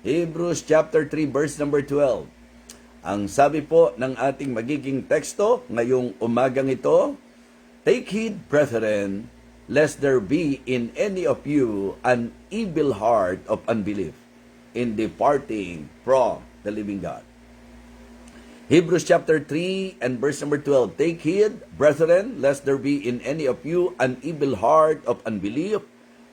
Hebrews chapter 3 verse number 12. Ang sabi po ng ating magiging teksto ngayong umagang ito, "Take heed, brethren, lest there be in any of you an evil heart of unbelief in departing from the living God." Hebrews chapter 3 and verse number 12. "Take heed, brethren, lest there be in any of you an evil heart of unbelief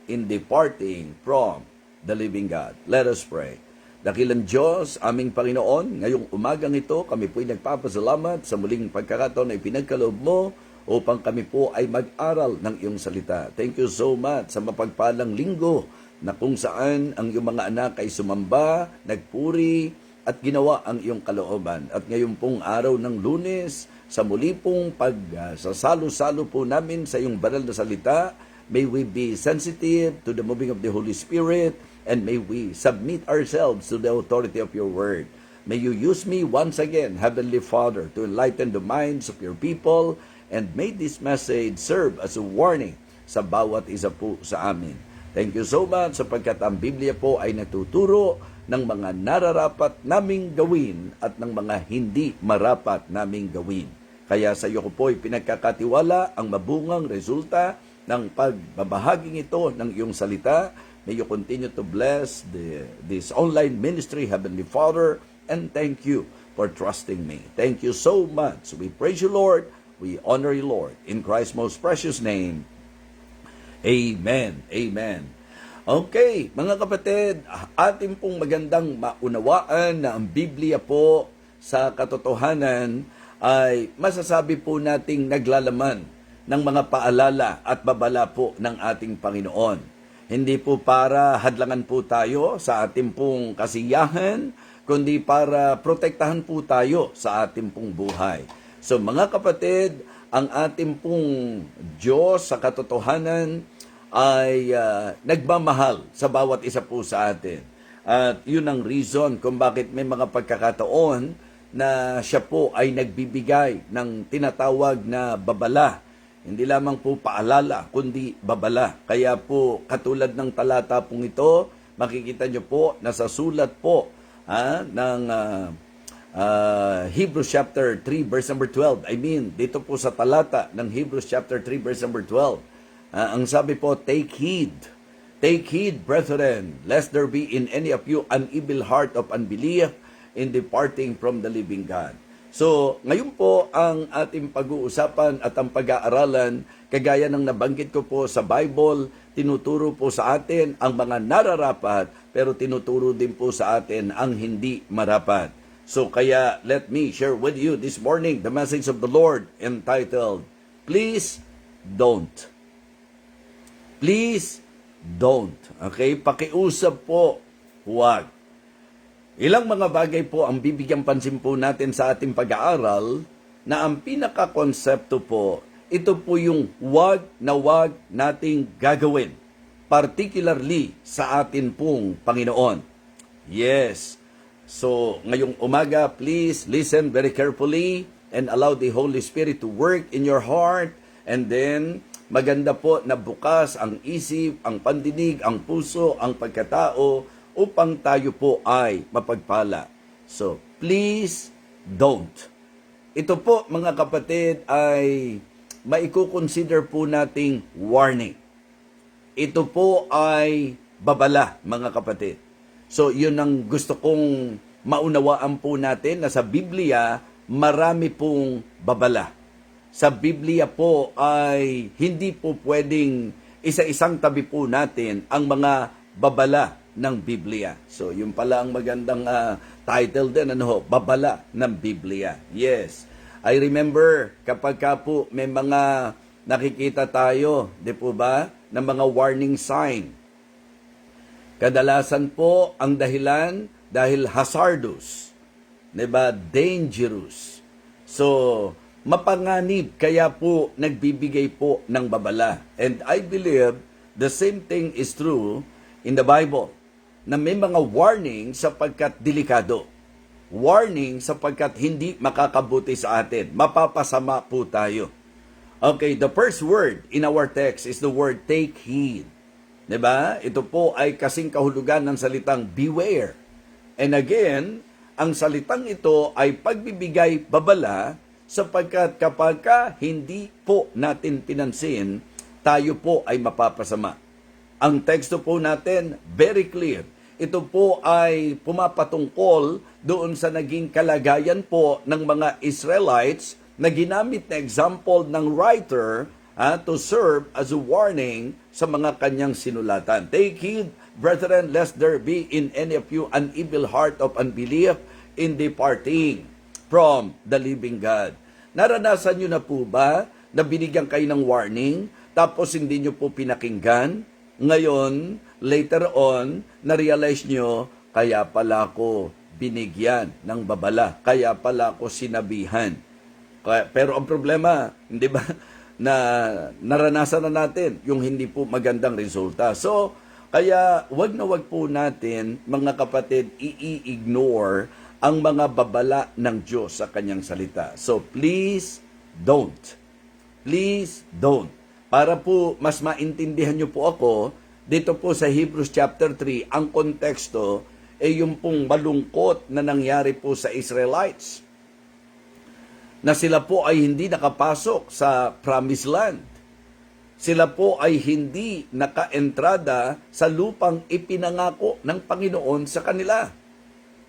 in departing from the living God." Let us pray. Dakilang Diyos, aming Panginoon, ngayong umagang ito, kami po'y nagpapasalamat sa muling pagkakataon na ipinagkaloob mo upang kami po ay mag-aral ng iyong salita. Thank you so much sa mapagpalang linggo na kung saan ang iyong mga anak ay sumamba, nagpuri, at ginawa ang iyong kalooban. At ngayon pong araw ng Lunes, sa muli pong pagsasalo-salo po namin sa iyong banal na salita, may we be sensitive to the moving of the Holy Spirit, and may we submit ourselves to the authority of your word. May you use me once again, Heavenly Father, to enlighten the minds of your people, and may this message serve as a warning sa bawat isa po sa amin. Thank you so much sapagkat ang Biblia po ay natuturo ng mga nararapat naming gawin at ng mga hindi marapat naming gawin. Kaya sa iyo ko po pinagkakatiwala ang mabungang resulta ng pagbabahaging ito ng iyong salita. May you continue to bless this online ministry, Heavenly Father, and thank you for trusting me. Thank you so much. We praise you, Lord. We honor you, Lord. In Christ's most precious name, Amen. Amen. Okay, mga kapatid, atin pong magandang maunawaan na ang Biblia po sa katotohanan ay masasabi po nating naglalaman ng mga paalala at babala po ng ating Panginoon. Hindi po para hadlangan po tayo sa ating pong kasiyahan, kundi para protektahan po tayo sa ating pong buhay. So mga kapatid, ang ating pong Diyos sa katotohanan ay nagmamahal sa bawat isa po sa atin. At yun ang reason kung bakit may mga pagkakataon na siya po ay nagbibigay ng tinatawag na babala. Hindi lamang po paalala, kundi babala. Kaya po, katulad ng talata pong ito, makikita nyo po, nasa sulat po ng Hebrews chapter 3 verse number 12. Dito po sa talata ng Hebrews chapter 3 verse number 12. Ang sabi po, take heed, brethren, lest there be in any of you an evil heart of unbelief in departing from the living God. So, ngayon po ang ating pag-uusapan at ang pag-aaralan, kagaya ng nabanggit ko po sa Bible, tinuturo po sa atin ang mga nararapat, pero tinuturo din po sa atin ang hindi marapat. So, kaya let me share with you this morning the message of the Lord entitled, Please Don't. Please don't. Okay? Pakiusap po, huwag. Ilang mga bagay po ang bibigyan pansin po natin sa ating pag-aaral na ang pinaka-konsepto po, ito po yung huwag na huwag nating gagawin. Particularly sa atin pong Panginoon. Yes. So, ngayong umaga, please listen very carefully and allow the Holy Spirit to work in your heart, and then maganda po na bukas ang isip, ang pandinig, ang puso, ang pagkatao upang tayo po ay mapagpala. So, please don't. Ito po mga kapatid ay maikukonsider po nating warning. Ito po ay babala mga kapatid. So, yun ang gusto kong maunawaan po natin na sa Biblia marami pong babala. Sa Biblia po ay hindi po pwedeng isa-isang tabi po natin ang mga babala ng Biblia. So, yun pala ang magandang title din, babala ng Biblia. Yes. I remember kapag ka po may mga nakikita tayo, di po ba, ng mga warning sign. Kadalasan po ang dahilan dahil hazardous, di ba, dangerous. So, mapanganib, kaya po nagbibigay po ng babala. And I believe the same thing is true in the Bible, na may mga warning sapagkat delikado. Warning sapagkat hindi makakabuti sa atin. Mapapasama po tayo. Okay, the first word in our text is the word take heed. Diba? Ito po ay kasing kahulugan ng salitang beware. And again, ang salitang ito ay pagbibigay babala sapagkat kapag hindi po natin pinansin, tayo po ay mapapasama. Ang teksto po natin, very clear. Ito po ay pumapatungkol doon sa naging kalagayan po ng mga Israelites na ginamit na example ng writer to serve as a warning sa mga kanyang sinulatan. Take heed, brethren, lest there be in any of you an evil heart of unbelief in departing from the living God. Naranasan nyo na po ba na binigyan kayo ng warning tapos hindi nyo po pinakinggan? Ngayon, later on, na-realize nyo, kaya pala ako binigyan ng babala, kaya pala ako sinabihan. Pero ang problema, hindi ba, na naranasan na natin yung hindi po magandang resulta. So, kaya wag na wag po natin, mga kapatid, i-ignore ang mga babala ng Diyos sa kanyang salita. So, please don't. Please don't. Para po mas maintindihan nyo po ako, dito po sa Hebrews chapter 3, ang konteksto ay yung pong malungkot na nangyari po sa Israelites, na sila po ay hindi nakapasok sa promised land. Sila po ay hindi nakaentrada sa lupang ipinangako ng Panginoon sa kanila.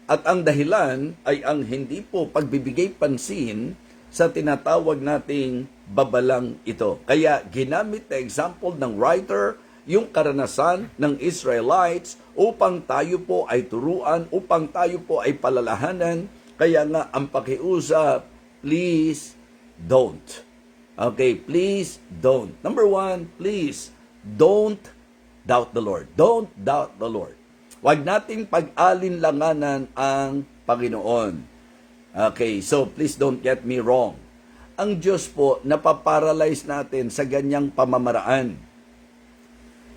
At ang dahilan ay ang hindi po pagbibigay pansin sa tinatawag nating babalang ito. Kaya ginamit na example ng writer yung karanasan ng Israelites upang tayo po ay turuan, upang tayo po ay palalahanan. Kaya nga ang pakiusap, please don't. Okay, please don't. Number 1, please don't doubt the Lord. Don't doubt the Lord. Huwag nating pag-alinlanganan ang Panginoon. Okay, so please don't get me wrong. Ang Diyos po, napaparalyze natin sa ganyang pamamaraan.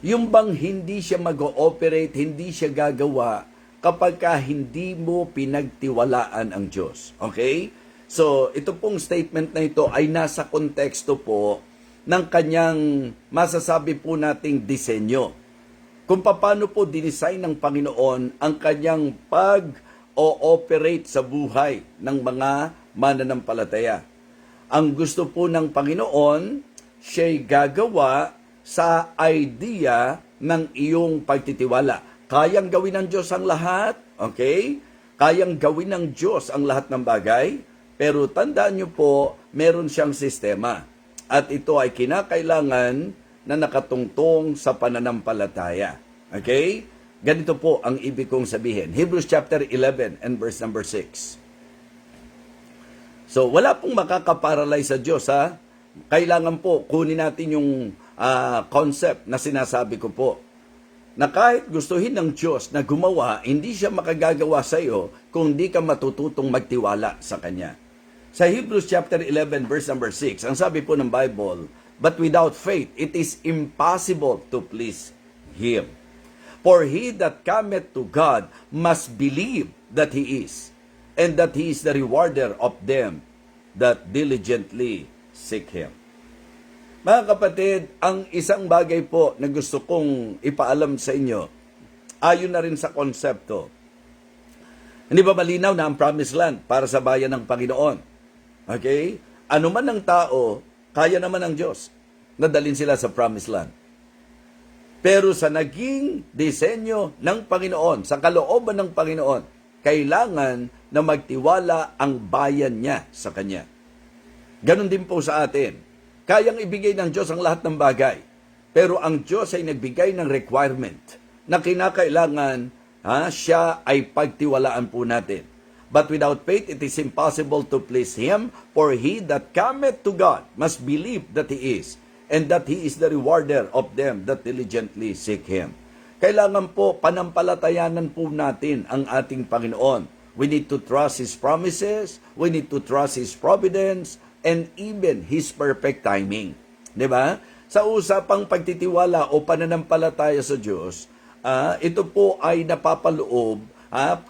Yung bang hindi siya mag-ooperate, hindi siya gagawa kapag hindi mo pinagtiwalaan ang Diyos. Okay? So, ito pong statement na ito ay nasa konteksto po ng kanyang masasabi po nating disenyo. Kung paano po dinesign ng Panginoon ang kanyang pag-ooperate sa buhay ng mga mananampalataya. Ang gusto po ng Panginoon, siya'y gagawa sa idea ng iyong pagtitiwala. Kayang gawin ng Diyos ang lahat, okay? Kayang gawin ng Diyos ang lahat ng bagay, pero tandaan niyo po, meron siyang sistema. At ito ay kinakailangan na nakatungtong sa pananampalataya. Okay? Ganito po ang ibig kong sabihin. Hebrews chapter 11 and verse number 6. So, wala pong makakaparalyze sa Diyos, ha? Kailangan po, kunin natin yung concept na sinasabi ko po. Na kahit gustuhin ng Diyos na gumawa, hindi siya makagagawa sa iyo kung di ka matututong magtiwala sa Kanya. Sa Hebrews chapter 11 verse number 6, ang sabi po ng Bible, but without faith, it is impossible to please Him. For he that cometh to God must believe that He is, and that He is the rewarder of them that diligently seek Him. Mga kapatid, ang isang bagay po na gusto kong ipaalam sa inyo, ayon na rin sa konsepto. Hindi ba malinaw na ang promised land para sa bayan ng Panginoon? Okay? Ano man ang tao, kaya naman ng Diyos na dalhin sila sa promised land. Pero sa naging disenyo ng Panginoon, sa kalooban ng Panginoon, kailangan na magtiwala ang bayan niya sa Kanya. Ganon din po sa atin. Kayang ibigay ng Diyos ang lahat ng bagay. Pero ang Diyos ay nagbigay ng requirement na kinakailangan siya ay pagtiwalaan po natin. But without faith, it is impossible to please Him, for he that cometh to God must believe that He is, and that He is the rewarder of them that diligently seek Him. Kailangan po, panampalatayanan po natin ang ating Panginoon. We need to trust His promises, we need to trust His providence, and even His perfect timing. Diba? Sa usapang pagtitiwala o pananampalataya sa Diyos, ito po ay napapaloob,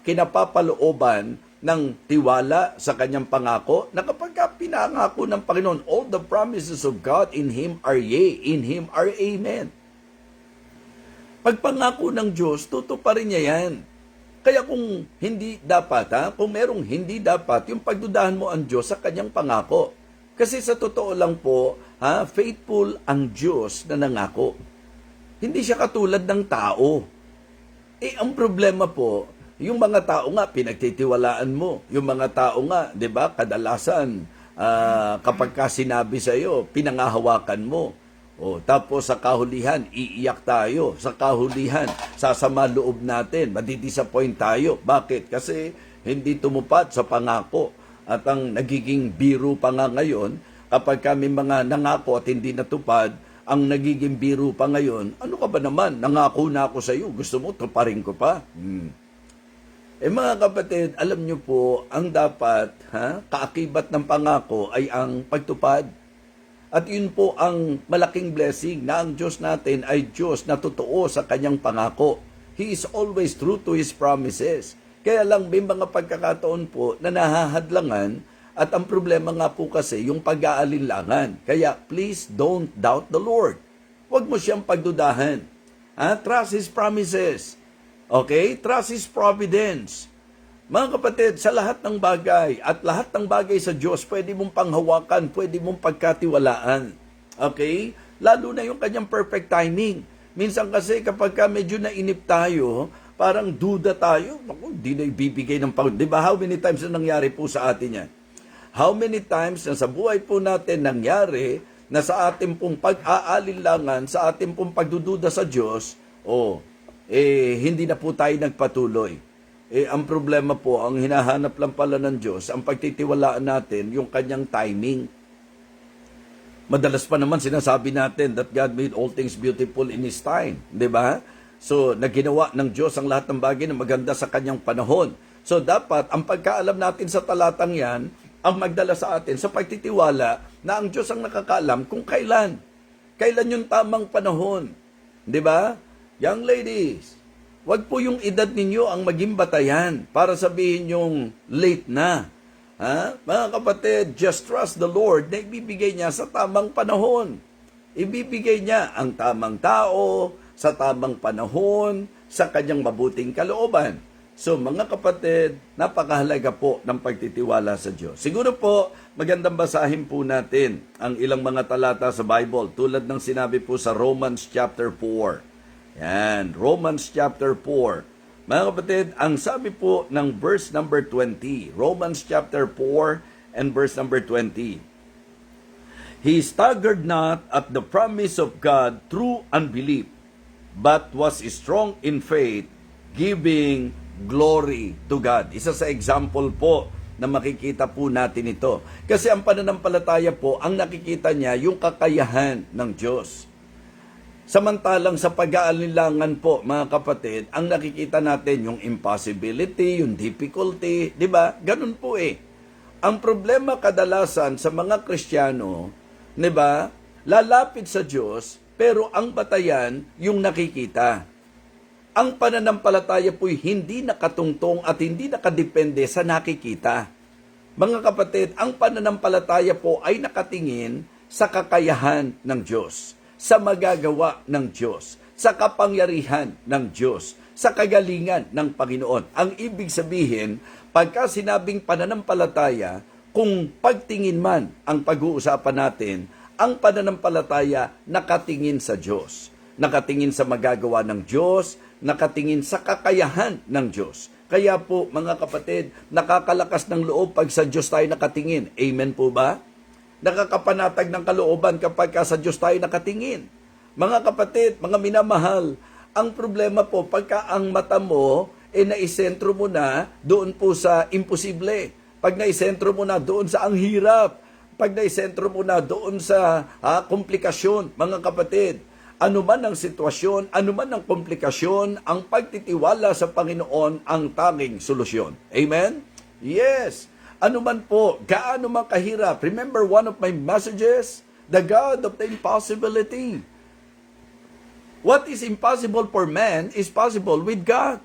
kinapapalooban ng tiwala sa kanyang pangako na kapag pinangako ng Panginoon, all the promises of God in Him are yea, in Him are amen. Pag pangako ng Diyos, tutuparin niya yan. Kaya kung hindi dapat, kung merong hindi dapat, yung pagdudahan mo ang Diyos sa kanyang pangako. Kasi sa totoo lang po, faithful ang Diyos na nangako. Hindi siya katulad ng tao. Ang problema po, yung mga tao nga, pinagtitiwalaan mo. Yung mga tao nga, di ba, kadalasan, kapag ka sinabi sa iyo, pinangahawakan mo. Tapos sa kahulihan, iiyak tayo. Sa kahulihan, sasama loob natin, madidisappoint tayo. Bakit? Kasi hindi tumupad sa pangako. At ang nagiging biro pa nga ngayon, kapag kami mga nangako at hindi natupad, ang nagiging biro pa ngayon, ano ka ba naman? Nangako na ako sa iyo, gusto mo, tuparin ko pa. Mga kapatid, alam nyo po, ang dapat, kaakibat ng pangako ay ang pagtupad. At yun po ang malaking blessing na ang Diyos natin ay Diyos na totoo sa kanyang pangako. He is always true to His promises. Kaya lang may mga pagkakataon po na nahahadlangan at ang problema nga po kasi yung pag-aalinlangan. Kaya please don't doubt the Lord. Huwag mo siyang pagdudahan. Trust His promises. Okay? Trust His providence. Mga kapatid, sa lahat ng bagay at lahat ng bagay sa Diyos, pwede mong panghawakan, pwede mong pagkatiwalaan. Okay? Lalo na yung kanyang perfect timing. Minsan kasi kapag medyo nainip tayo, parang duda tayo. Naku, di na ibibigay ng pangako. Di ba? How many times na nangyari po sa atin yan? How many times na sa buhay po natin nangyari na sa ating pong pag-aalinlangan, sa ating pong pagdududa sa Diyos, hindi na po tayo nagpatuloy. Ang problema po, ang hinahanap lang pala ng Diyos, ang pagtitiwalaan natin, yung kanyang timing. Madalas pa naman sinasabi natin that God made all things beautiful in His time. Di ba? So, naginawa ng Diyos ang lahat ng bagay na maganda sa kanyang panahon. So, dapat, ang pagkaalam natin sa talatang yan, ang magdala sa atin sa pagtitiwala na ang Diyos ang nakakaalam kung kailan. Kailan yung tamang panahon. Di ba? Young ladies, wag po yung edad ninyo ang maging batayan para sabihin yung late na. Mga kapatid, just trust the Lord na ibibigay niya sa tamang panahon. Ibibigay niya ang tamang tao, sa tamang panahon, sa kanyang mabuting kalooban. So mga kapatid, napakahalaga po ng pagtitiwala sa Diyos. Siguro po, magandang basahin po natin ang ilang mga talata sa Bible tulad ng sinabi po sa Romans chapter 4. Yan, Romans chapter 4. Mga kapatid, ang sabi po ng verse number 20, Romans chapter 4 and verse number 20. He staggered not at the promise of God through unbelief, but was strong in faith, giving glory to God. Isa sa example po na makikita po natin ito. Kasi ang pananampalataya po, ang nakikita niya yung kakayahan ng Diyos. Samantalang sa pag-aalinlangan po, mga kapatid, ang nakikita natin yung impossibility, yung difficulty, di ba? Ganun po Ang problema kadalasan sa mga Kristiyano, di ba? Lalapit sa Diyos, pero ang batayan yung nakikita. Ang pananampalataya po'y hindi nakatungtong at hindi nakadepende sa nakikita. Mga kapatid, ang pananampalataya po ay nakatingin sa kakayahan ng Diyos, sa magagawa ng Diyos, sa kapangyarihan ng Diyos, sa kagalingan ng Panginoon. Ang ibig sabihin, pagka sinabing pananampalataya, kung pagtingin man ang pag-uusapan natin, ang pananampalataya nakatingin sa Diyos, nakatingin sa magagawa ng Diyos, nakatingin sa kakayahan ng Diyos. Kaya po, mga kapatid, nakakalakas ng loob pag sa Diyos tayo nakatingin. Amen po ba? Nakakapanatag ng kalooban kapag sa Diyos tayo nakatingin. Mga kapatid, mga minamahal, ang problema po, pagka ang mata mo, naisentro mo na doon po sa imposible. Pag naisentro mo na doon sa ang hirap. Pag naisentro mo na doon sa komplikasyon, mga kapatid, ano man ang sitwasyon, ano man ang komplikasyon, ang pagtitiwala sa Panginoon ang tanging solusyon. Amen? Yes. Ano man po, gaano man kahirap. Remember one of my messages? The God of the impossibility. What is impossible for man is possible with God.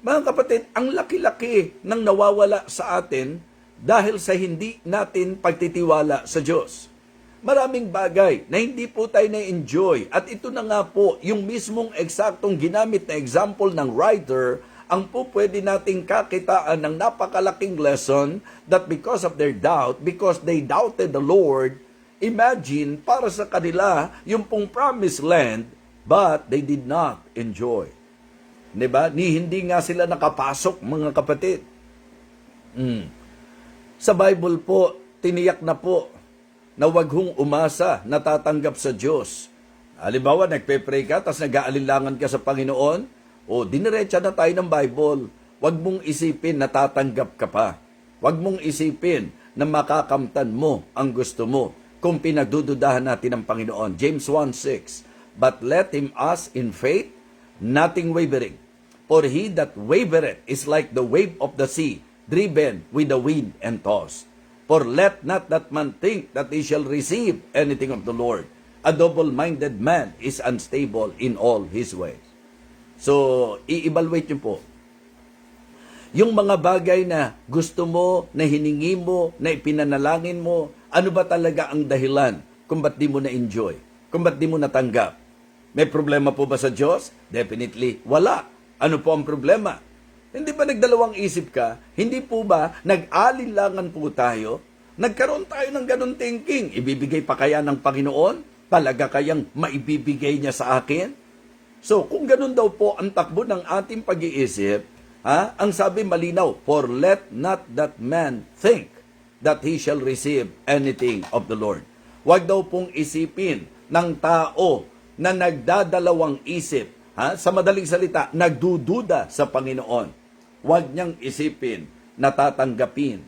Mga kapatid, ang laki-laki ng nawawala sa atin dahil sa hindi natin pagtitiwala sa Diyos. Maraming bagay na hindi po tayo na-enjoy. At ito na nga po, yung mismong eksaktong ginamit na example ng writer ang po pwede nating kakitaan ng napakalaking lesson that because of their doubt, because they doubted the Lord, imagine, para sa kanila, yung pong promised land, but they did not enjoy. Diba? Hindi nga sila nakapasok, mga kapatid. Sa Bible po, tiniyak na po na wag hong umasa na tatanggap sa Diyos. Halimbawa, nagpe-pray ka, tapos nag-aalinlangan ka sa Panginoon, o diniretsa na tayo ng Bible. Wag mong isipin na tatanggap ka pa. Wag mong isipin na makakamtan mo ang gusto mo kung pinagdududahan natin ang Panginoon. James 1:6, but let him ask in faith, nothing wavering. For he that wavereth is like the wave of the sea, driven with the wind and tossed. For let not that man think that he shall receive anything of the Lord. A double-minded man is unstable in all his ways. So, i-evaluate nyo po. Yung mga bagay na gusto mo, na hiningi mo, na ipinanalangin mo, ano ba talaga ang dahilan kung ba't di mo na-enjoy? Kung ba't di mo natanggap? May problema po ba sa Diyos? Definitely, wala. Ano po ang problema? Hindi ba nagdalawang isip ka? Hindi po ba nag-alinlangan po tayo? Nagkaroon tayo ng ganun thinking. Ibibigay pa kaya ng Panginoon? Talaga kayang maibibigay niya sa akin? So, kung ganun daw po ang takbo ng ating pag-iisip, ang sabi malinaw, for let not that man think that he shall receive anything of the Lord. Huwag daw pong isipin ng tao na nagdadalawang isip, sa madaling salita, nagdududa sa Panginoon. Huwag niyang isipin na tatanggapin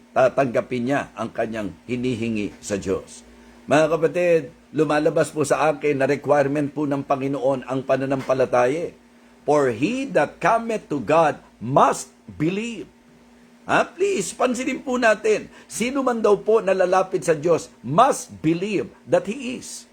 niya ang kanyang hinihingi sa Diyos. Mga kapatid, lumalabas po sa akin na requirement po ng Panginoon ang pananampalataya. For he that cometh to God must believe. Please, pansinin po natin, sino man daw po nalalapit sa Diyos must believe that He is.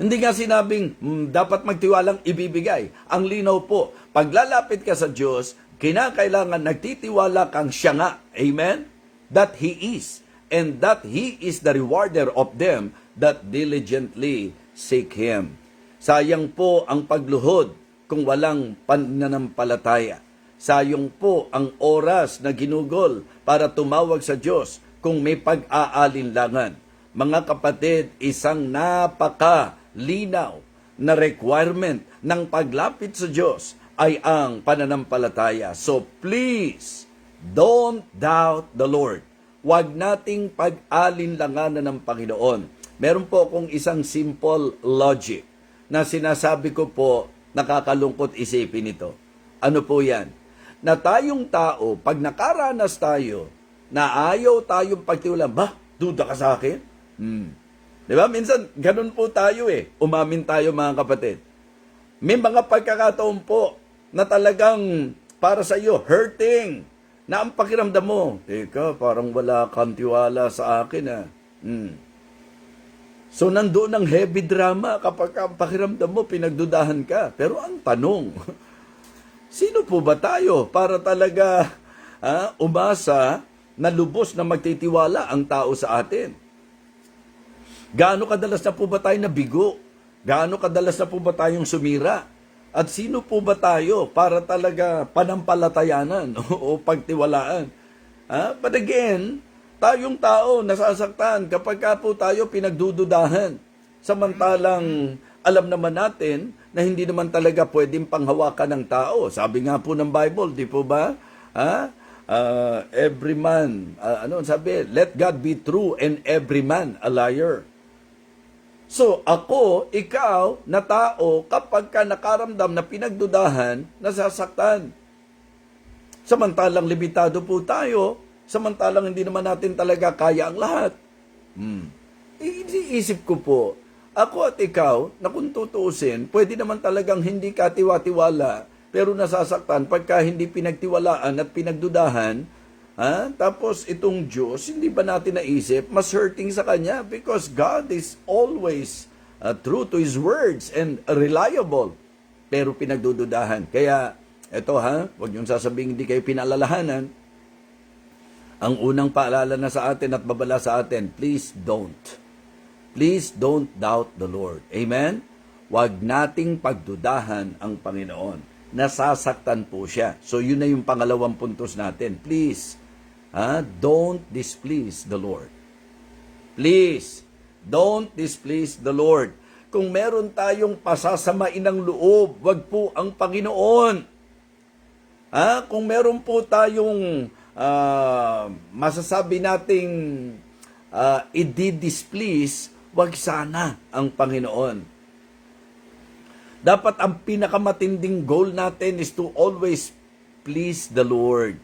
Hindi nga sinabing dapat magtiwalang ibibigay. Ang linaw po, paglalapit ka sa Diyos, kinakailangan nagtitiwala kang siya nga. Amen? That He is. And that He is the rewarder of them that diligently seek Him. Sayang po ang pagluhod kung walang pananampalataya. Sayang po ang oras na ginugol para tumawag sa Diyos kung may pag-aalinlangan. Mga kapatid, isang napakalinaw na requirement ng paglapit sa Diyos ay ang pananampalataya. So please, don't doubt the Lord. Huwag nating pag-alinlanganan ng Panginoon. Meron po akong isang simple logic na sinasabi ko po, nakakalungkot isipin ito. Ano po yan? Na tayong tao, pag nakaranas tayo, na ayaw tayong pagtiwalaan, duda ka sa akin? Di ba? Minsan, ganun po tayo Umamin tayo mga kapatid. May mga pagkakataon po na talagang para sa iyo, hurting, na ang pakiramdam mo, teka, parang wala kang tiwala sa akin So, nandoon ang heavy drama kapag ang pakiramdam mo, pinagdudahan ka. Pero ang tanong, sino po ba tayo para talaga umasa na lubos na magtitiwala ang tao sa atin? Gaano kadalas na po ba tayo nabigo? Gaano kadalas na po ba tayong sumira? At sino po ba tayo para talaga panampalatayanan o pagtiwalaan? But again, tayong tao nasasaktan kapag po tayo pinagdududahan. Samantalang alam naman natin na hindi naman talaga pwedeng panghawakan ng tao. Sabi nga po ng Bible, di po ba? Every man, sabi? Let God be true and every man a liar. So, ako, ikaw, na tao, kapag ka nakaramdam na pinagdudahan, nasasaktan. Samantalang limitado po tayo, samantalang hindi naman natin talaga kaya ang lahat. Iisip ko po, ako at ikaw, na kung tutuusin, pwede naman talagang hindi katiwa-tiwala, pero nasasaktan pagka hindi pinagtiwalaan at pinagdudahan. Tapos itong Diyos, hindi ba natin naisip, mas hurting sa Kanya because God is always true to His words and reliable. Pero pinagdududahan. Kaya, huwag niyong sasabihin hindi kayo pinalalahanan. Ang unang paalala na sa atin at babala sa atin, please don't. Please don't doubt the Lord. Amen? Huwag nating pagdudahan ang Panginoon. nasasaktan po siya. So yun na yung pangalawang puntos natin. Please, don't displease the Lord. Please, don't displease the Lord. Kung meron tayong pasasamain ng loob, wag po ang Panginoon. Kung meron po tayong masasabi nating i-displease, wag sana ang Panginoon. Dapat ang pinakamatinding goal natin is to always please the Lord.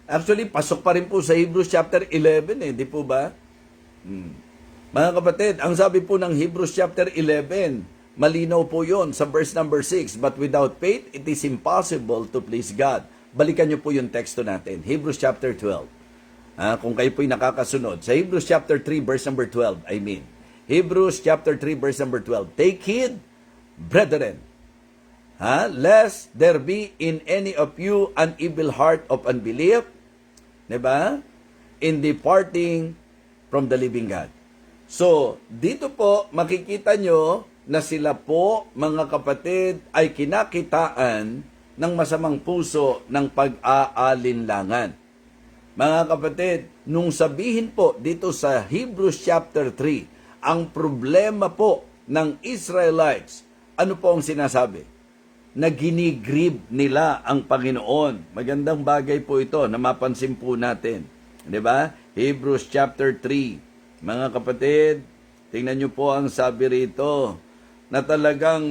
Actually, pasok pa rin po sa Hebrews chapter 11 di po ba? Mga kapatid, ang sabi po ng Hebrews chapter 11, malinaw po yon sa verse number 6, but without faith, it is impossible to please God. Balikan niyo po yung teksto natin, Hebrews chapter 12. Kung kayo po'y nakakasunod, sa Hebrews chapter 3, verse number 12, Hebrews chapter 3, verse number 12, take heed, brethren, lest there be in any of you an evil heart of unbelief, diba? In departing from the living God. So, dito po, makikita nyo na sila po, mga kapatid, ay kinakitaan ng masamang puso ng pag-aalinlangan. Mga kapatid, nung sabihin po dito sa Hebrews chapter 3, ang problema po ng Israelites, ano po ang sinasabi? Na ginigrib nila ang Panginoon. Magandang bagay po ito na mapansin po natin. Diba? Hebrews chapter 3. Mga kapatid, tingnan nyo po ang sabi rito, na talagang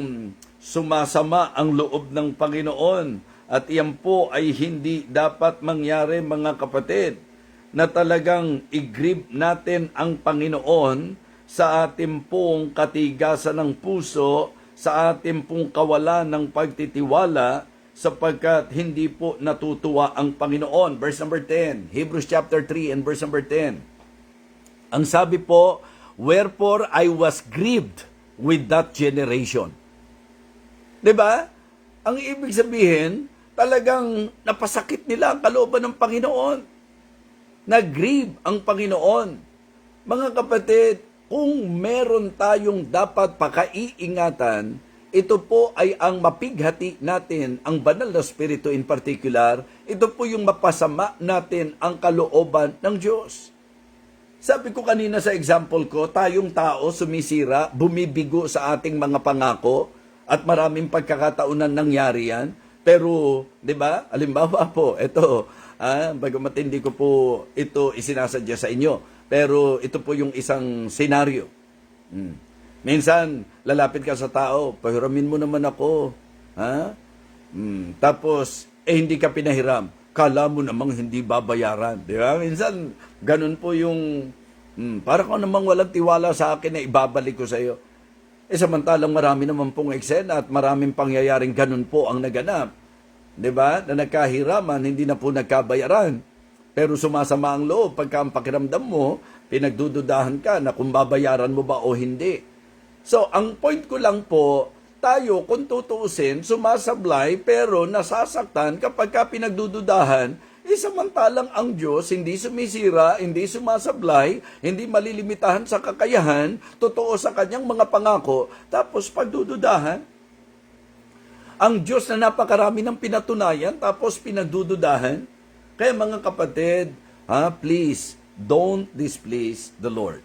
sumasama ang loob ng Panginoon. At iyan po ay hindi dapat mangyari, mga kapatid, na talagang igrib natin ang Panginoon sa ating pong katigasan ng puso, sa ating pong kawalan ng pagtitiwala, sapagkat hindi po natutuwa ang Panginoon. Verse number 10, Hebrews chapter 3 and verse number 10. Ang sabi po, wherefore I was grieved with that generation. Diba? Ang ibig sabihin, talagang napasakit nila ang kalooban ng Panginoon. Nag-grieve ang Panginoon. Mga kapatid, kung meron tayong dapat pakaiingatan, ito po ay ang mapighati natin, ang banal na spirito in particular, ito po yung mapasama natin ang kalooban ng Diyos. Sabi ko kanina sa example ko, tayong tao sumisira, bumibigo sa ating mga pangako, at maraming pagkakataon na nangyari yan. Pero, di ba, halimbawa po, ito, bagamat hindi ko po ito isinasadya sa inyo, pero ito po yung isang senaryo. Minsan, lalapit ka sa tao, pahiramin mo naman ako. Tapos, hindi ka pinahiram. Kala mo namang hindi babayaran. Di ba? Minsan, ganun po yung, para ko namang walang tiwala sa akin na ibabalik ko sa iyo. Samantalang marami naman pong eksena at maraming pangyayaring ganun po ang naganap. Di ba? Na nagkahiraman, hindi na po nagkabayaran. Pero sumasama ang loob, pagka ang pakiramdam mo, pinagdududahan ka na kung babayaran mo ba o hindi. So, ang point ko lang po, tayo kung tutuusin, sumasablay pero nasasaktan kapag ka pinagdududahan, samantalang ang Diyos hindi sumisira, hindi sumasablay, hindi malilimitahan sa kakayahan, totoo sa kanyang mga pangako, tapos pagdududahan. Ang Diyos na napakarami ng pinatunayan, tapos pinagdududahan. Kaya mga kapatid, please, don't displease the Lord.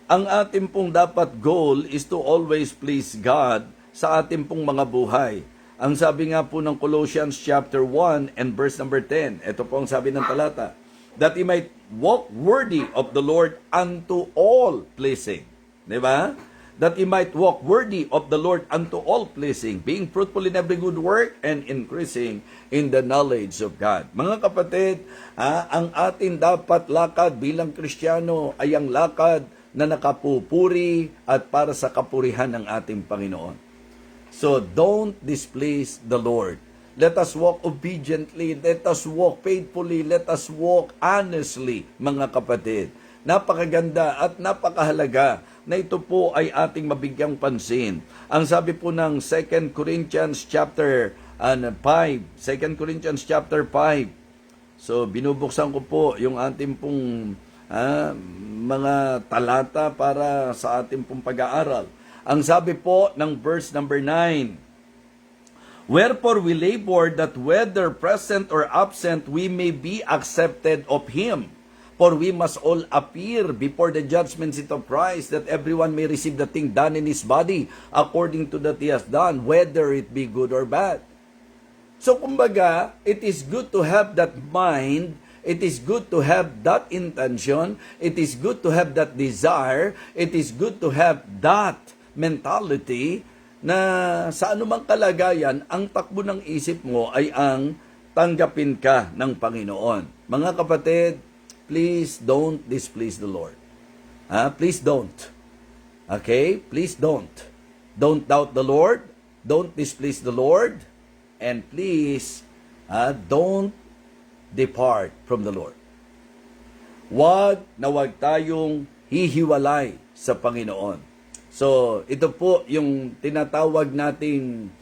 Ang ating pong dapat goal is to always please God sa ating pong mga buhay. Ang sabi nga po ng Colossians chapter 1 and verse number 10, ito po ang sabi ng talata, that he might walk worthy of the Lord unto all pleasing. Diba? That he might walk worthy of the Lord unto all pleasing, being fruitful in every good work and increasing in the knowledge of God. Mga kapatid, ang ating dapat lakad bilang Kristiyano ay ang lakad na nakapupuri at para sa kapurihan ng ating Panginoon. So, don't displease the Lord. Let us walk obediently. Let us walk faithfully. Let us walk honestly, mga kapatid. Napakaganda at napakahalaga na ito po ay ating mabigyang pansin. Ang sabi po ng 2 Corinthians chapter 5. 2 Corinthians chapter 5. So, binubuksan ko po yung ating pong mga talata para sa ating pong pag-aaral. Ang sabi po ng verse number 9, Wherefore we labor that whether present or absent, we may be accepted of Him. For we must all appear before the judgment seat of Christ, that everyone may receive the thing done in his body according to that he has done, whether it be good or bad. So kumbaga, it is good to have that mind, it is good to have that intention, it is good to have that desire, it is good to have that mentality na sa anumang kalagayan, ang takbo ng isip mo ay ang tanggapin ka ng Panginoon. Mga kapatid, please don't displease the Lord. Please don't. Okay? Please don't. Don't doubt the Lord. Don't displease the Lord. And please, don't depart from the Lord. Wag tayong hihiwalay sa Panginoon. So, ito po yung tinatawag nating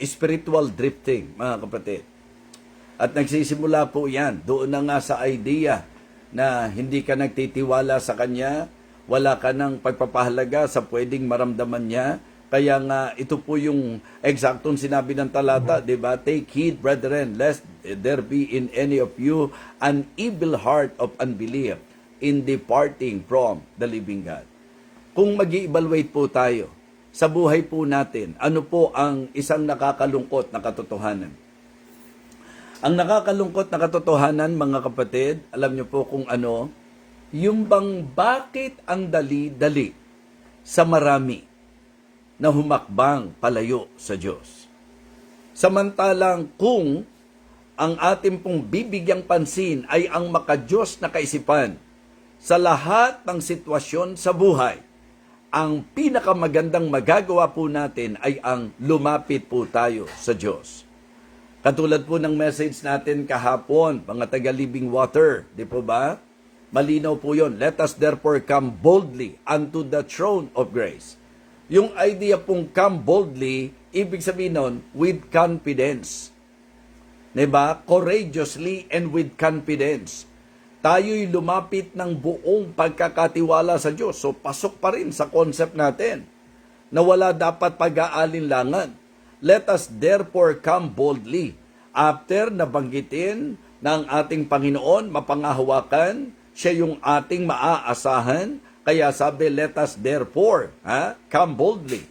spiritual drifting, mga kapatid. At nagsisimula po yan, doon na nga sa idea na hindi ka nagtitiwala sa Kanya, wala ka ng pagpapahalaga sa pwedeng maramdaman niya. Kaya nga, ito po yung eksaktong sinabi ng talata, di ba? Take heed, brethren, lest there be in any of you an evil heart of unbelief in departing from the living God. Kung mag-i-evaluate po tayo sa buhay po natin, ano po ang isang nakakalungkot na katotohanan? Ang nakakalungkot na katotohanan, mga kapatid, alam niyo po kung ano, yung bang bakit ang dali-dali sa marami na humakbang palayo sa Diyos. Samantalang kung ang ating pong bibigyang pansin ay ang maka-Diyos na kaisipan sa lahat ng sitwasyon sa buhay, ang pinakamagandang magagawa po natin ay ang lumapit po tayo sa Diyos. Katulad po ng message natin kahapon, mga taga-Living Water, di po ba? Malinaw po yun. Let us therefore come boldly unto the throne of grace. Yung idea pong come boldly, ibig sabihin nun, with confidence. Diba? Courageously and with confidence. Tayo'y lumapit ng buong pagkakatiwala sa Diyos. So, pasok pa rin sa concept natin na wala dapat pag-aalinlangan. Let us therefore come boldly. After nabanggitin ng ating Panginoon, mapangahawakan, siya yung ating maaasahan. Kaya sabi, let us therefore come boldly.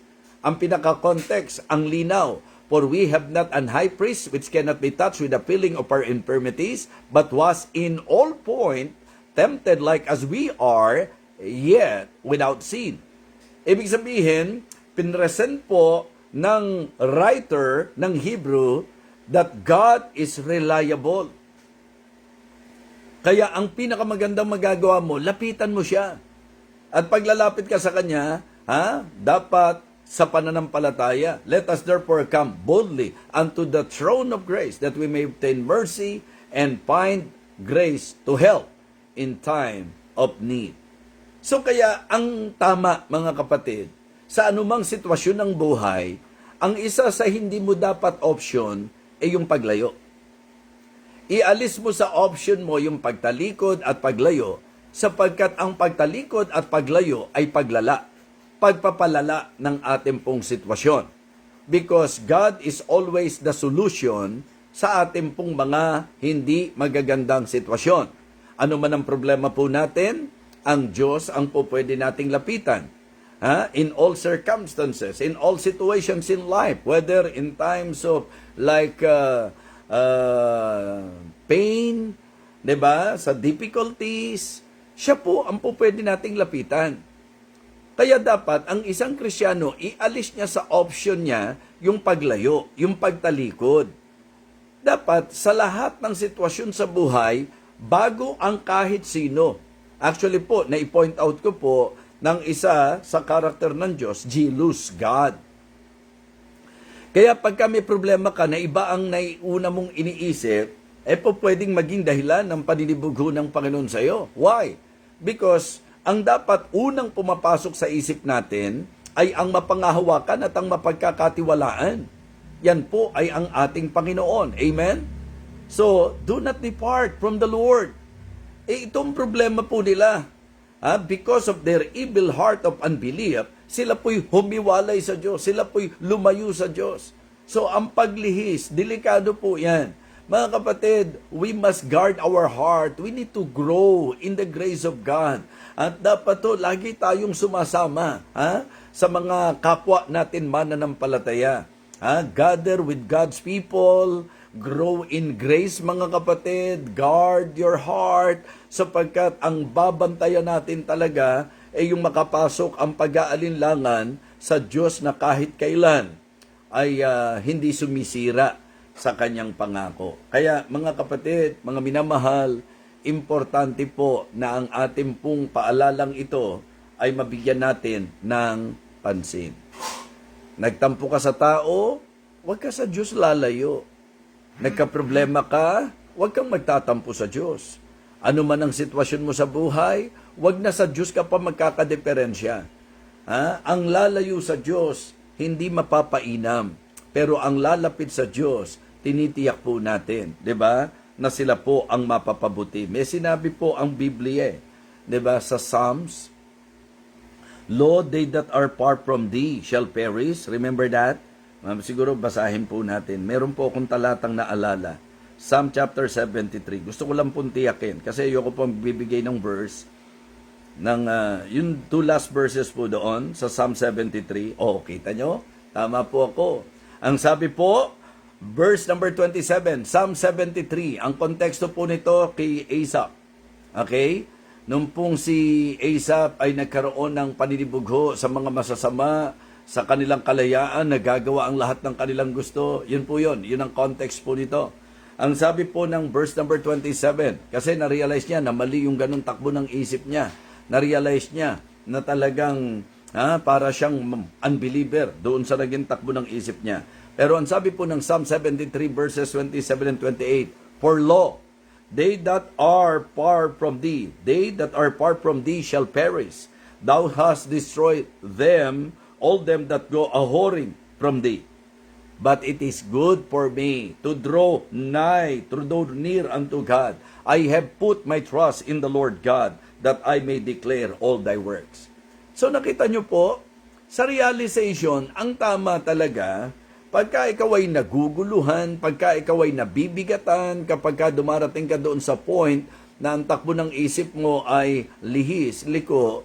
Ang pinaka-context, ang linaw, for we have not an high priest which cannot be touched with the feeling of our infirmities, but was in all point tempted like as we are, yet without sin. Ibig sabihin, pinresent po ng writer ng Hebrew that God is reliable. Kaya ang pinakamagandang magagawa mo, lapitan mo siya. At paglalapit ka sa Kanya, dapat sa pananampalataya. Let us therefore come boldly unto the throne of grace, that we may obtain mercy and find grace to help in time of need. So kaya ang tama, mga kapatid, sa anumang sitwasyon ng buhay, ang isa sa hindi mo dapat option ay yung paglayo. Ialis mo sa option mo yung pagtalikod at paglayo, sapagkat ang pagtalikod at paglayo ay pagpapalala ng ating pong sitwasyon. Because God is always the solution sa ating pong mga hindi magagandang sitwasyon. Ano man ang problema po natin, ang Diyos ang po pwede nating lapitan. In all circumstances, in all situations in life, whether in times of like pain, 'di ba? Sa difficulties, siya po ang po pwede nating lapitan. Kaya dapat ang isang Kristiyano, ialis niya sa option niya yung paglayo, yung pagtalikod. Dapat sa lahat ng sitwasyon sa buhay, bago ang kahit sino. Actually po, na-point out ko po ng isa sa karakter ng Diyos, jealous God. Kaya pagka may problema ka na iba ang naiuna mong iniisip, po pwedeng maging dahilan ng paninibugho ng Panginoon sa iyo. Why? Because ang dapat unang pumapasok sa isip natin ay ang mapangahawakan at ang mapagkakatiwalaan. Yan po ay ang ating Panginoon. Amen? So, do not depart from the Lord. Itong problema po nila, because of their evil heart of unbelief, sila po'y humiwalay sa Diyos, sila po'y lumayo sa Diyos. So, ang paglihis, delikado po yan. Mga kapatid, we must guard our heart. We need to grow in the grace of God. At dapat to, lagi tayong sumasama sa mga kapwa natin mananampalataya. Gather with God's people, grow in grace mga kapatid, guard your heart, sapagkat ang babantayan natin talaga ay yung makapasok ang pag-aalinlangan sa Diyos na kahit kailan ay hindi sumisira sa kanyang pangako. Kaya mga kapatid, mga minamahal, importante po na ang ating pong paalalang ito ay mabigyan natin ng pansin. Nagtampo ka sa tao, huwag ka sa Diyos lalayo. Nagkaproblema ka, huwag kang magtatampo sa Diyos. Ano man ang sitwasyon mo sa buhay, huwag na sa Diyos ka pa magkakadeferensya. Ang lalayo sa Diyos, hindi mapapainam. Pero ang lalapit sa Diyos, tinitiyak po natin, 'di ba? Na sila po ang mapapabuti. May sinabi po ang Biblia, 'di ba, sa Psalms, Lord, they that are far from thee shall perish. Remember that? Siguro basahin po natin. Meron po akong talatang naalala. Psalm chapter 73. Gusto ko lang pong tiyakin kasi ayoko pong bibigay ng verse ng yung two last verses po doon sa Psalm 73. Oh, kita nyo? Tama po ako. Ang sabi po, verse number 27, Psalm 73. Ang konteksto po nito kay Asaph. Okay? Nung pong si Asaph ay nagkaroon ng paninibugho sa mga masasama, sa kanilang kalayaan, nagagawa ang lahat ng kanilang gusto. Yun po yun. Yun ang context po nito. Ang sabi po ng verse number 27, kasi na-realize niya na mali yung ganun takbo ng isip niya. Na-realize niya na talagang para siyang unbeliever doon sa naging takbo ng isip niya. Pero ang sabi po ng Psalm 73 verses 27 and 28, For lo, they that are far from thee shall perish. Thou hast destroyed them, all them that go a-whoring from thee. But it is good for me to draw near unto God. I have put my trust in the Lord God, that I may declare all thy works. So nakita nyo po, sa realization, ang tama talaga, pagka ikaw ay naguguluhan, pagka ikaw ay nabibigatan, kapag ka dumarating ka doon sa point na ang takbo ng isip mo ay lihis, liko,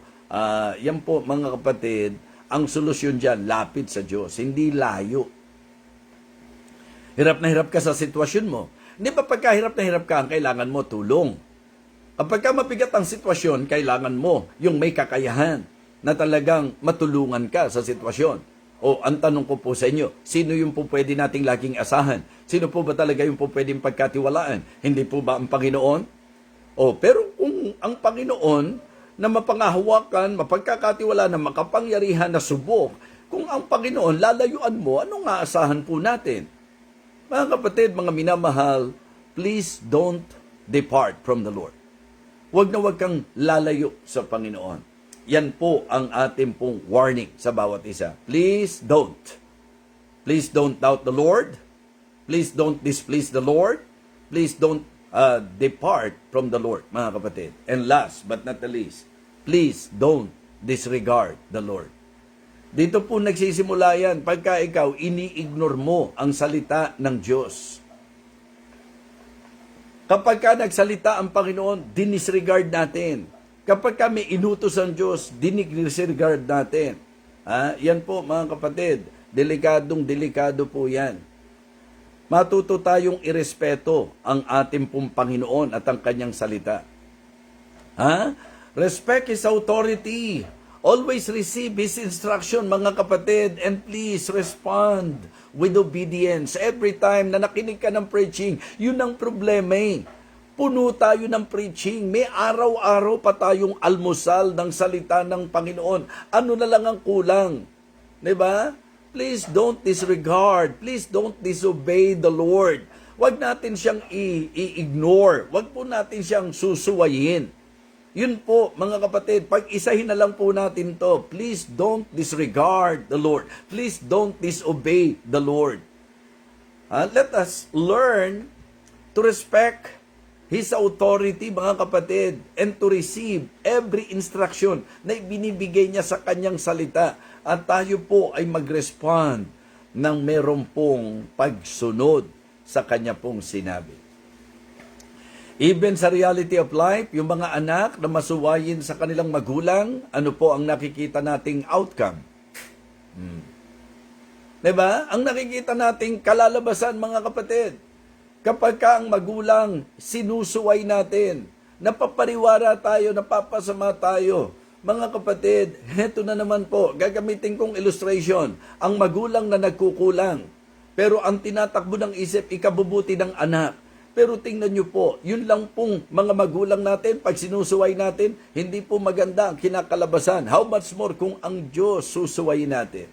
yan po mga kapatid, ang solusyon dyan, lapit sa Diyos, hindi layo. Hirap na hirap ka sa sitwasyon mo. Hindi ba pagka hirap na hirap ka, ang kailangan mo tulong. Kapag ka mabigat ang sitwasyon, kailangan mo yung may kakayahan na talagang matulungan ka sa sitwasyon. O ang tanong ko po sa inyo, sino yung po pwede nating laging asahan? Sino po ba talaga yung po pwedeng pagkatiwalaan? Hindi po ba ang Panginoon? Pero kung ang Panginoon na mapangahawakan, mapagkakatiwalaan, na makapangyarihan na subok, kung ang Panginoon lalayuan mo, anong aasahan po natin? Mga kapatid, mga minamahal, please don't depart from the Lord. Huwag na huwag kang lalayo sa Panginoon. Yan po ang ating pong warning sa bawat isa. Please don't. Please don't doubt the Lord. Please don't displease the Lord. Please don't depart from the Lord, mga kapatid. And last but not the least, please don't disregard the Lord. Dito po nagsisimula yan pagka ikaw ini-ignore mo ang salita ng Diyos. Kapag ka nagsalita ang Panginoon, dinisregard natin. Kapag ka may inutos ang Diyos, dinisregard natin. Yan po mga kapatid, delikado po yan. Matuto tayong irespeto ang ating pong Panginoon at ang kanyang salita. Respect His authority. Always receive His instruction, mga kapatid, and please respond with obedience. Every time na nakinig ka ng preaching, yun ang problema eh. Puno tayo ng preaching. May araw-araw pa tayong almusal ng salita ng Panginoon. Ano na lang ang kulang? Diba? Please don't disregard. Please don't disobey the Lord. Huwag natin siyang i-ignore. Huwag po natin siyang susuwayin. Yun po, mga kapatid, pag-isahin na lang po natin to. Please don't disregard the Lord. Please don't disobey the Lord. Let us learn to respect His authority, mga kapatid, and to receive every instruction na ibinibigay niya sa kanyang salita. At tayo po ay mag-respond ng meron pong pagsunod sa kanya pong sinabi. Even sa reality of life, yung mga anak na masuwayin sa kanilang magulang, ano po ang nakikita nating outcome? Diba? Ang nakikita nating kalalabasan, mga kapatid, kapag ka ang magulang sinusuway natin, napapariwara tayo, napapasama tayo, mga kapatid, heto na naman po, gagamitin kong illustration, ang magulang na nagkukulang, pero ang tinatakbo ng isip, ikabubuti ng anak. Pero tingnan nyo po, yun lang pong mga magulang natin, pag sinusuway natin, hindi po maganda ang kinakalabasan. How much more kung ang Diyos susuwayin natin?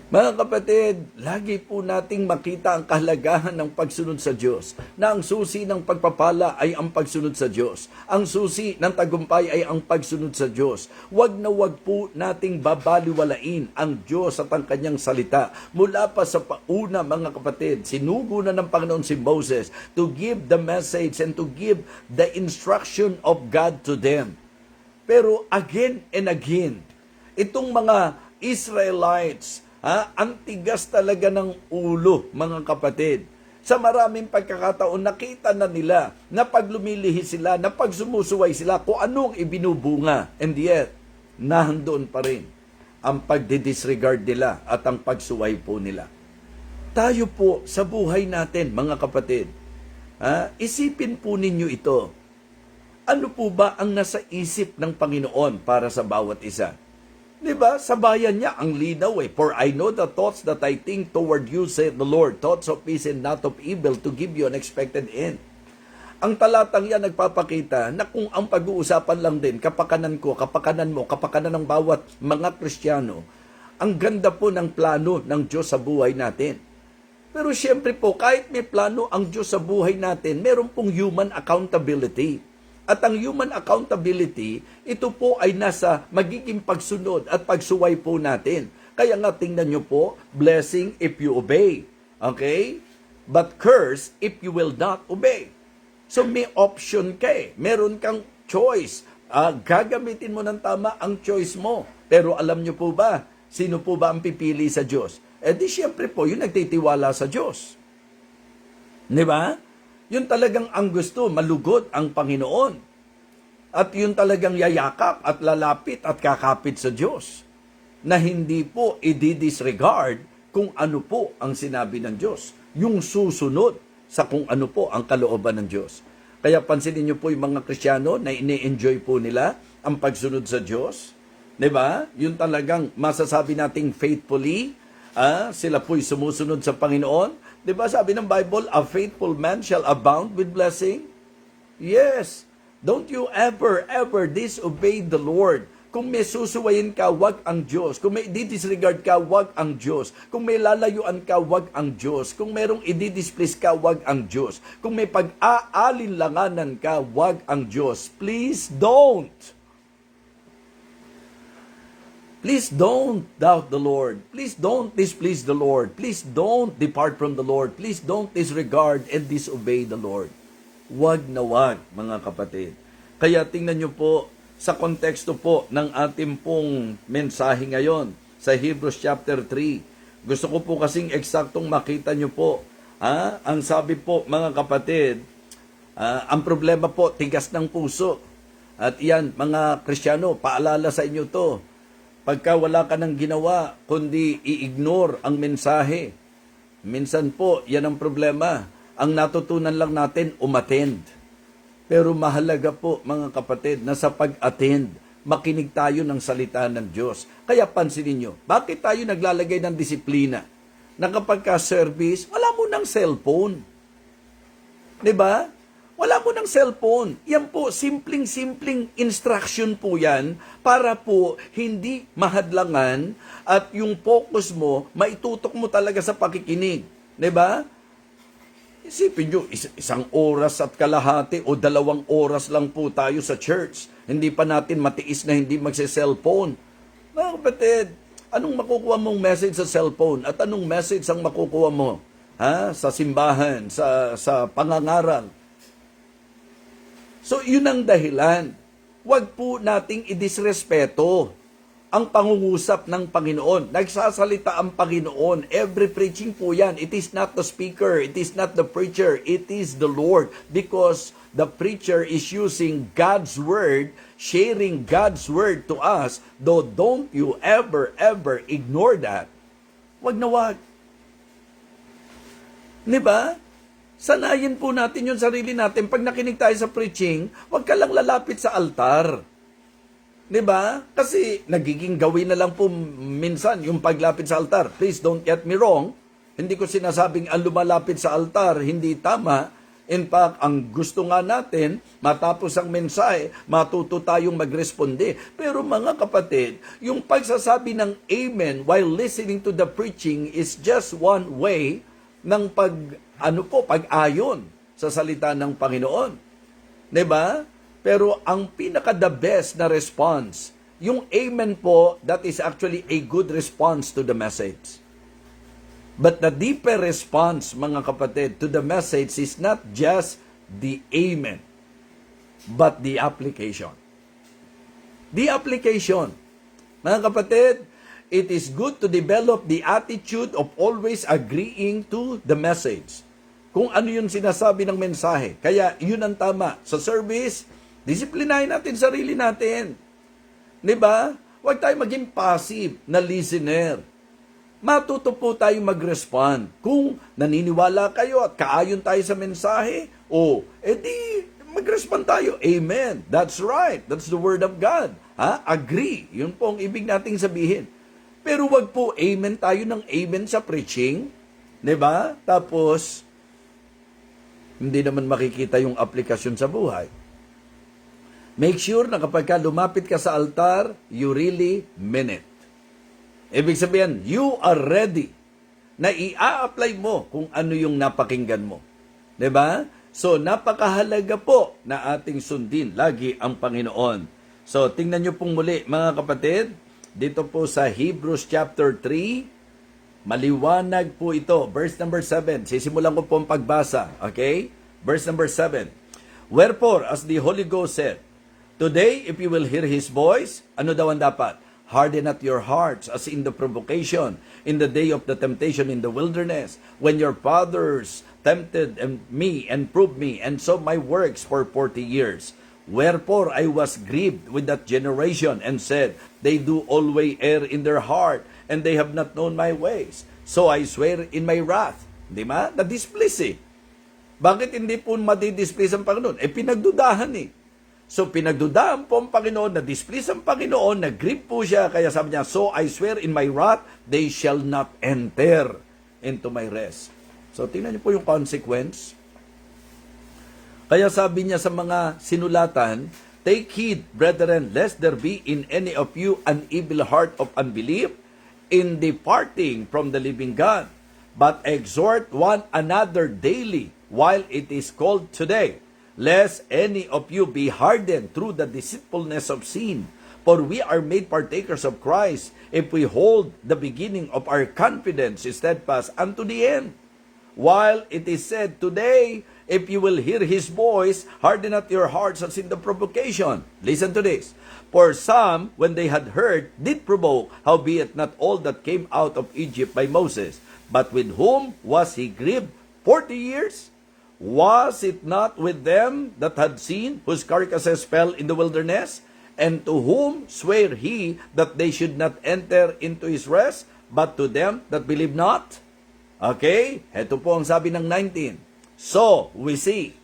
Mga kapatid, lagi po nating makita ang kahalagahan ng pagsunod sa Diyos, na ang susi ng pagpapala ay ang pagsunod sa Diyos. Ang susi ng tagumpay ay ang pagsunod sa Diyos. Wag na wag po nating babaliwalain ang Diyos at ang kanyang salita. Mula pa sa pauna, mga kapatid, sinugo na ng Panginoon si Moses to give the message and to give the instruction of God to them. Pero again and again, itong mga Israelites, ang tigas talaga ng ulo, mga kapatid. Sa maraming pagkakataon, nakita na nila na pag lumilihi sila, na pag sumusuway sila, kung anong ibinubunga. And yet, nahandoon pa rin ang pagdidisregard nila at ang pagsuway po nila. Tayo po sa buhay natin, mga kapatid, isipin po ninyo ito. Ano po ba ang nasa isip ng Panginoon para sa bawat isa? Diba? Sa bayan niya, ang linaw eh. For I know the thoughts that I think toward you, said the Lord, thoughts of peace and not of evil, to give you an expected end. Ang talatang yan nagpapakita na kung ang pag-uusapan lang din, kapakanan ko, kapakanan mo, kapakanan ng bawat mga Kristiyano, ang ganda po ng plano ng Diyos sa buhay natin. Pero siyempre po, kahit may plano ang Diyos sa buhay natin, meron pong human accountability. At ang human accountability, ito po ay nasa magiging pagsunod at pagsuway po natin. Kaya nga tingnan nyo po, blessing if you obey. Okay? But curse if you will not obey. So may option ka eh. Meron kang choice. Gagamitin mo ng tama ang choice mo. Pero alam nyo po ba, sino po ba ang pipili sa Diyos? Eh di syempre po, yung nagtitiwala sa Diyos. Di ba? Yun talagang ang gusto, malugod ang Panginoon. At yun talagang yayakap at lalapit at kakapit sa Diyos. Na hindi po i-disregard kung ano po ang sinabi ng Diyos. Yung susunod sa kung ano po ang kalooban ng Diyos. Kaya pansinin niyo po yung mga Kristiyano na ini-enjoy po nila ang pagsunod sa Diyos. Diba? Yun talagang masasabi nating faithfully, sila po'y sumusunod sa Panginoon. Diba sabi ng Bible, a faithful man shall abound with blessing? Yes. Don't you ever disobey the Lord. Kung may susuwayin ka, wag ang Diyos. Kung may i-disregard ka, wag ang Diyos. Kung may lalayuan ka, wag ang Diyos. Kung merong i-displease ka, wag ang Diyos. Kung may pag-aalinlanganan ka, wag ang Diyos. Please don't. Please don't doubt the Lord. Please don't displease the Lord. Please don't depart from the Lord. Please don't disregard and disobey the Lord. Wag na wag, mga kapatid. Kaya tingnan nyo po, sa konteksto po ng ating pong mensahe ngayon, sa Hebrews chapter 3. Gusto ko po kasing eksaktong makita nyo po. Ang sabi po, mga kapatid, ang problema po, tigas ng puso. At yan, mga Kristiyano, paalala sa inyo to. Pagka wala ka ng ginawa, kundi i-ignore ang mensahe. Minsan po, yan ang problema. Ang natutunan lang natin, umattend. Pero mahalaga po, mga kapatid, na sa pag-attend, makinig tayo ng salita ng Diyos. Kaya pansinin nyo, bakit tayo naglalagay ng disiplina? Na kapag ka-service, wala mo ng cellphone. Diba? Wala mo ng cellphone. Yan po, simpleng instruction po yan para po hindi mahadlangan at yung focus mo, maitutok mo talaga sa pakikinig. Diba? Isipin nyo, isang oras at kalahati o 2 oras lang po tayo sa church. Hindi pa natin matiis na hindi magse-cellphone. Mga kapatid, anong makukuha mong message sa cellphone? At anong message ang makukuha mo? Sa simbahan, sa pangangaral? So, yun ang dahilan. Huwag po nating idisrespeto ang pangungusap ng Panginoon. Nagsasalita ang Panginoon. Every preaching po yan. It is not the speaker. It is not the preacher. It is the Lord. Because the preacher is using God's word, sharing God's word to us. Though don't you ever ignore that. Wag na wag. Diba? Sanayin po natin yung sarili natin. Pag nakinig tayo sa preaching, wag ka lang lalapit sa altar. 'Di ba? Kasi nagiging gawin na lang po minsan yung paglapit sa altar. Please don't get me wrong. Hindi ko sinasabing ang lumalapit sa altar hindi tama. In fact, ang gusto nga natin, matapos ang mensahe, matuto tayong magresponde. Pero mga kapatid, yung pagsasabi ng amen while listening to the preaching is just one way ng pag-ayon sa salita ng Panginoon. 'Di ba? Pero ang pinaka-the best na response, yung amen po, that is actually a good response to the message. But the deeper response, mga kapatid, to the message is not just the amen, but the application. The application. Mga kapatid, it is good to develop the attitude of always agreeing to the message. Kung ano yung sinasabi ng mensahe. Kaya yun ang tama. Sa service, disiplinahin natin sarili natin. 'Di ba? Huwag tayo maging passive na listener. Matuto po tayo mag-respond. Kung naniniwala kayo at kaayon tayo sa mensahe, edi mag-respond tayo. Amen. That's right. That's the word of God. Agree. Yun po ang ibig nating sabihin. Pero wag po amen tayo ng amen sa preaching. 'Di ba? Tapos, hindi naman makikita yung aplikasyon sa buhay. Make sure na kapag ka lumapit ka sa altar, you really mean it. Ibig sabihin, you are ready na i-apply mo kung ano yung napakinggan mo. 'Di ba? So, napakahalaga po na ating sundin lagi ang Panginoon. So, tingnan nyo pong muli, mga kapatid, dito po sa Hebrews chapter 3, maliwanag po ito. Verse number 7. Sisimulan ko po ang pagbasa. Okay? Verse number 7. Wherefore, as the Holy Ghost said, today, if you will hear His voice, ano daw ang dapat? Harden not your hearts as in the provocation, in the day of the temptation in the wilderness, when your fathers tempted me and proved me, and saw my works for 40 years. Wherefore I was grieved with that generation, and said, they do always err in their heart, and they have not known my ways. So I swear in my wrath. Di ba? Na-displease eh. Bakit hindi po madidisplease ang Panginoon? Pinagdudahan eh. So, pinagdudahan po ang Panginoon, na-displease ang Panginoon, nag-grieve po siya, kaya sabi niya, so I swear in my wrath, they shall not enter into my rest. So, tingnan niyo po yung consequence. Kaya sabi niya sa mga sinulatan, take heed, brethren, lest there be in any of you an evil heart of unbelief in departing from the living God, but exhort one another daily, while it is called today, lest any of you be hardened through the deceitfulness of sin. For we are made partakers of Christ, if we hold the beginning of our confidence steadfast unto the end. While it is said today, if you will hear His voice, harden not your hearts as in the provocation. Listen to this. For some, when they had heard, did provoke, howbeit not all that came out of Egypt by Moses. But with whom was he grieved 40 years? Was it not with them that had seen, whose carcasses fell in the wilderness? And to whom sware he that they should not enter into his rest, but to them that believe not? Okay, heto po ang sabi ng 19. So, we see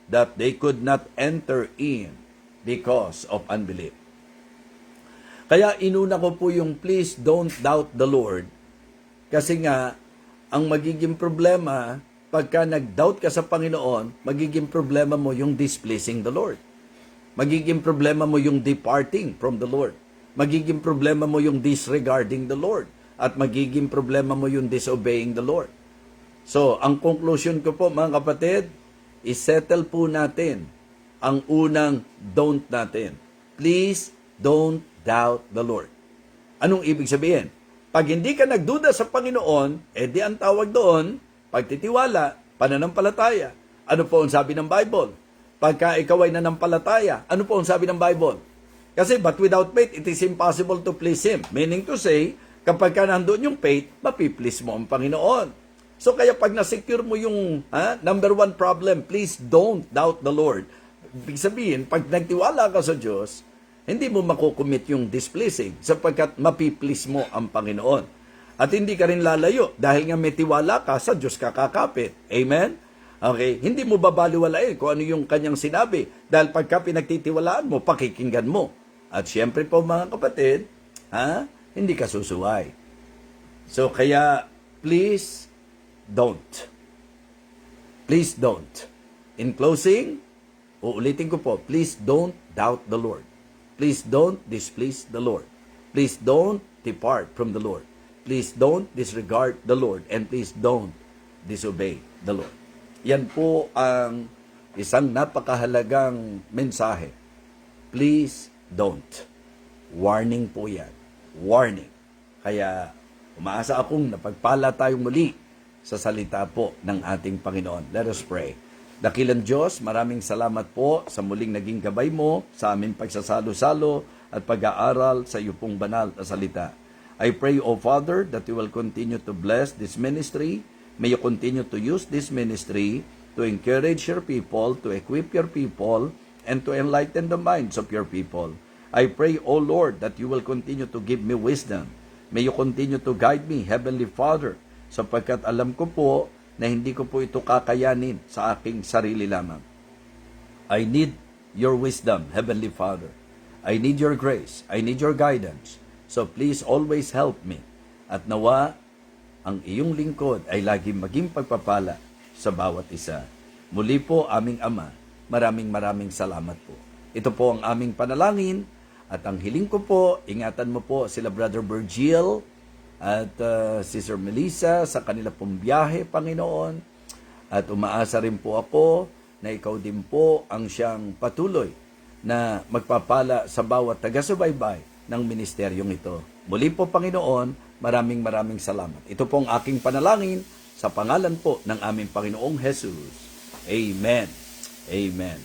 that they could not enter in because of unbelief. Kaya inuna ko po yung please don't doubt the Lord. Kasi nga, ang magiging problema, pagka nag-doubt ka sa Panginoon, magiging problema mo yung displeasing the Lord. Magiging problema mo yung departing from the Lord. Magiging problema mo yung disregarding the Lord. At magiging problema mo yung disobeying the Lord. So, ang conclusion ko po, mga kapatid, isettle po natin ang unang don't natin. Please don't doubt the Lord. Anong ibig sabihin? Pag hindi ka nagduda sa Panginoon, di ang tawag doon, pagtitiwala, pananampalataya. Ano po ang sabi ng Bible? Pagka ikaw ay nanampalataya, ano po ang sabi ng Bible? Kasi but without faith, it is impossible to please Him. Meaning to say, kapag ka nandun yung faith, mapiplease mo ang Panginoon. So kaya pag na-secure mo yung number one problem, please don't doubt the Lord. Ibig sabihin, pag nagtiwala ka sa Diyos, hindi mo makukumit yung displeasing sapagkat mapiplease mo ang Panginoon. At hindi ka rin lalayo dahil nga may tiwala ka sa Diyos kakakapit. Amen? Okay? Hindi mo babaliwalain kung ano yung kanyang sinabi dahil pagka pinagtitiwalaan mo, pakikinggan mo. At syempre po mga kapatid, hindi ka susuway. So kaya, please don't. Please don't. In closing, uulitin ko po, please don't doubt the Lord. Please don't displease the Lord. Please don't depart from the Lord. Please don't disregard the Lord. And please don't disobey the Lord. Yan po ang isang napakahalagang mensahe. Please don't. Warning po yan. Warning. Kaya umaasa akong napagpala tayong muli sa salita po ng ating Panginoon. Let us pray. Dakilang Diyos, maraming salamat po sa muling naging gabay mo sa aming pagsasalo-salo at pag-aaral sa iyo pong banal na salita. I pray, O Father, that you will continue to bless this ministry. May you continue to use this ministry to encourage your people, to equip your people, and to enlighten the minds of your people. I pray, O Lord, that you will continue to give me wisdom. May you continue to guide me, Heavenly Father, sapagkat alam ko po na hindi ko po ito kakayanin sa aking sarili lamang. I need your wisdom, Heavenly Father. I need your grace. I need your guidance. So please always help me. At nawa, ang iyong lingkod ay laging maging pagpapala sa bawat isa. Muli po, aming Ama, maraming salamat po. Ito po ang aming panalangin at ang hiling ko po, ingatan mo po sila Brother Virgil at Sister Melissa sa kanila pong biyahe, Panginoon. At umaasa rin po ako na ikaw din po ang siyang patuloy na magpapala sa bawat taga-subaybay ng ministeryong ito. Muli po, Panginoon, maraming salamat. Ito po ang aking panalangin sa pangalan po ng aming Panginoong Jesus. Amen. Amen.